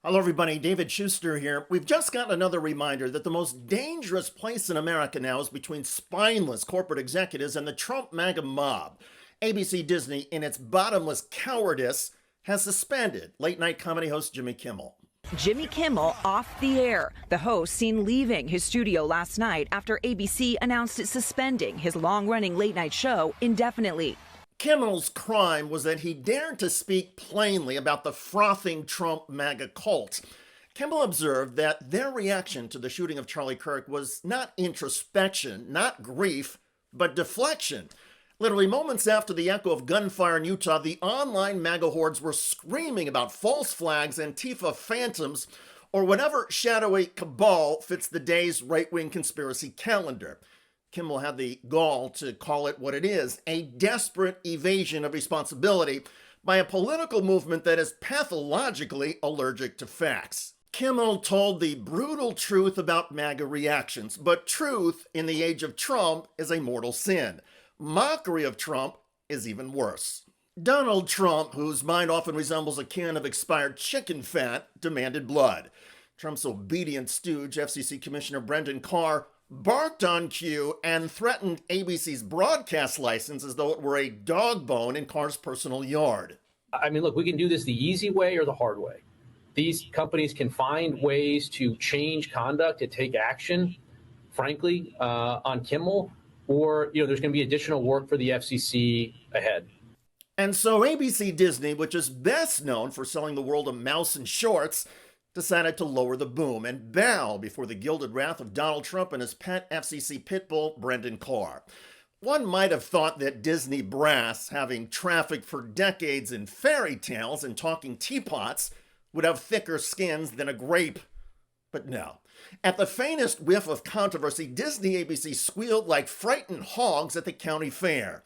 Hello, everybody. David Shuster here. We've just got another reminder that the most dangerous place in America now is between spineless corporate executives and the Trump MAGA mob. ABC Disney, in its bottomless cowardice, has suspended late night comedy host Jimmy Kimmel. Jimmy Kimmel off the air. The host seen leaving his studio last night after ABC announced it's suspending his long-running late-night show indefinitely. Kimmel's crime was that he dared to speak plainly about the frothing Trump MAGA cult. Kimmel observed that their reaction to the shooting of Charlie Kirk was not introspection, not grief, but deflection. Literally moments after the echo of gunfire in Utah, the online MAGA hordes were screaming about false flags, Antifa phantoms, or whatever shadowy cabal fits the day's right-wing conspiracy calendar. Kimmel had the gall to call it what it is, a desperate evasion of responsibility by a political movement that is pathologically allergic to facts. Kimmel told the brutal truth about MAGA reactions, but truth in the age of Trump is a mortal sin. Mockery of Trump is even worse. Donald Trump, whose mind often resembles a can of expired chicken fat, demanded blood. Trump's obedient stooge, FCC Commissioner Brendan Carr, barked on cue and threatened ABC's broadcast license as though it were a dog bone in Carr's personal yard. I mean, look, we can do this the easy way or the hard way. These companies can find ways to change conduct, to take action, frankly, on Kimmel, or, there's going to be additional work for the FCC ahead. And so ABC Disney, which is best known for selling the world a mouse in shorts, decided to lower the boom and bow before the gilded wrath of Donald Trump and his pet FCC pitbull, Brendan Carr. One might have thought that Disney brass, having trafficked for decades in fairy tales and talking teapots, would have thicker skins than a grape. But no. At the faintest whiff of controversy, Disney ABC squealed like frightened hogs at the county fair.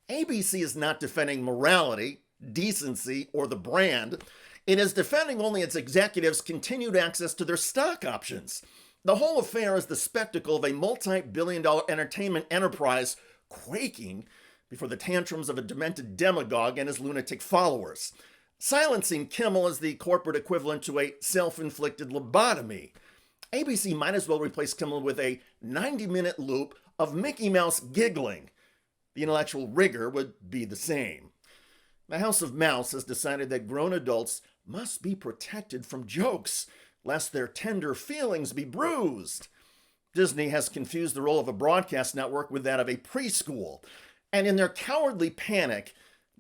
ABC is not defending morality, decency, or the brand. It is defending only its executives' continued access to their stock options. The whole affair is the spectacle of a multi-billion-dollar entertainment enterprise quaking before the tantrums of a demented demagogue and his lunatic followers. Silencing Kimmel is the corporate equivalent to a self-inflicted lobotomy. ABC might as well replace Kimmel with a 90-minute loop of Mickey Mouse giggling. The intellectual rigor would be the same. The House of Mouse has decided that grown adults must be protected from jokes, lest their tender feelings be bruised. Disney has confused the role of a broadcast network with that of a preschool. And in their cowardly panic,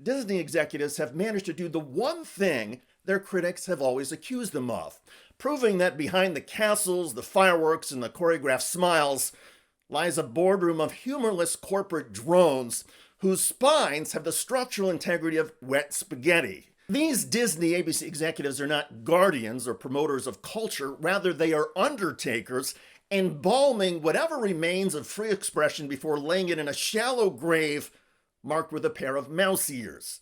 Disney executives have managed to do the one thing their critics have always accused them of, proving that behind the castles, the fireworks, and the choreographed smiles lies a boardroom of humorless corporate drones whose spines have the structural integrity of wet spaghetti. These Disney ABC executives are not guardians or promoters of culture. Rather, they are undertakers, embalming whatever remains of free expression before laying it in a shallow grave marked with a pair of mouse ears.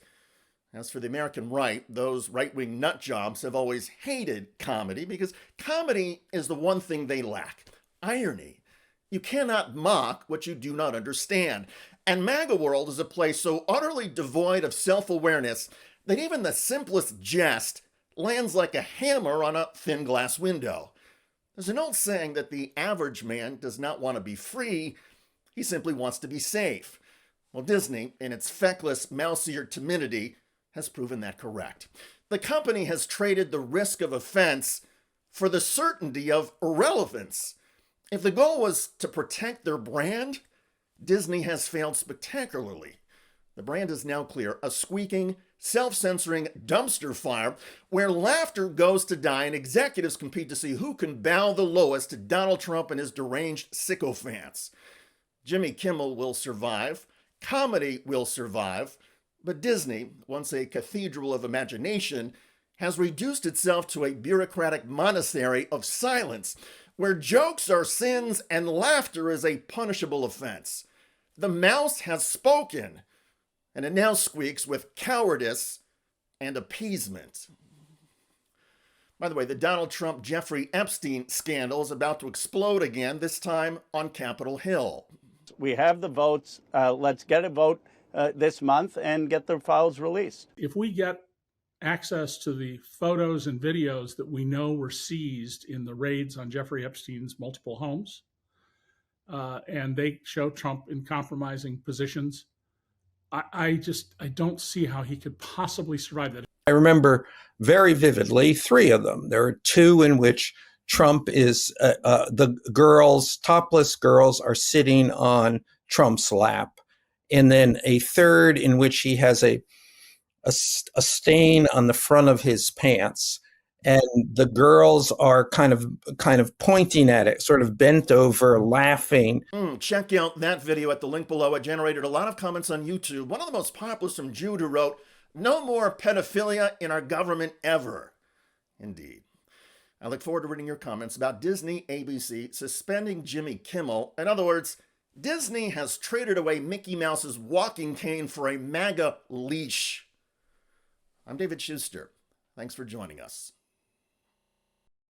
As for the American right, those right-wing nutjobs have always hated comedy because comedy is the one thing they lack: irony. You cannot mock what you do not understand. And MAGA world is a place so utterly devoid of self-awareness that even the simplest jest lands like a hammer on a thin glass window. There's an old saying that the average man does not want to be free, he simply wants to be safe. Well, Disney, in its feckless, mouse-eared timidity, has proven that correct. The company has traded the risk of offense for the certainty of irrelevance. If the goal was to protect their brand, Disney has failed spectacularly. The brand is now clear: a squeaking, self-censoring dumpster fire where laughter goes to die and executives compete to see who can bow the lowest to Donald Trump and his deranged sycophants. Jimmy Kimmel will survive, comedy will survive, but Disney, once a cathedral of imagination, has reduced itself to a bureaucratic monastery of silence, where jokes are sins and laughter is a punishable offense. The mouse has spoken, and it now squeaks with cowardice and appeasement. By the way, the Donald Trump Jeffrey Epstein scandal is about to explode again, this time on Capitol Hill. We have the votes. Let's get a vote this month and get the files released. If we get access to the photos and videos that we know were seized in the raids on Jeffrey Epstein's multiple homes. And they show Trump in compromising positions. I don't see how he could possibly survive that. I remember very vividly 3 of them. There are 2 in which Trump is, the girls, topless girls, are sitting on Trump's lap. And then a 3rd in which he has a stain on the front of his pants. And the girls are kind of pointing at it, sort of bent over, laughing. Check out that video at the link below. It generated a lot of comments on YouTube. One of the most popular from Jude, who wrote, "No more pedophilia in our government ever." Indeed. I look forward to reading your comments about Disney ABC suspending Jimmy Kimmel. In other words, Disney has traded away Mickey Mouse's walking cane for a MAGA leash. I'm David Shuster. Thanks for joining us.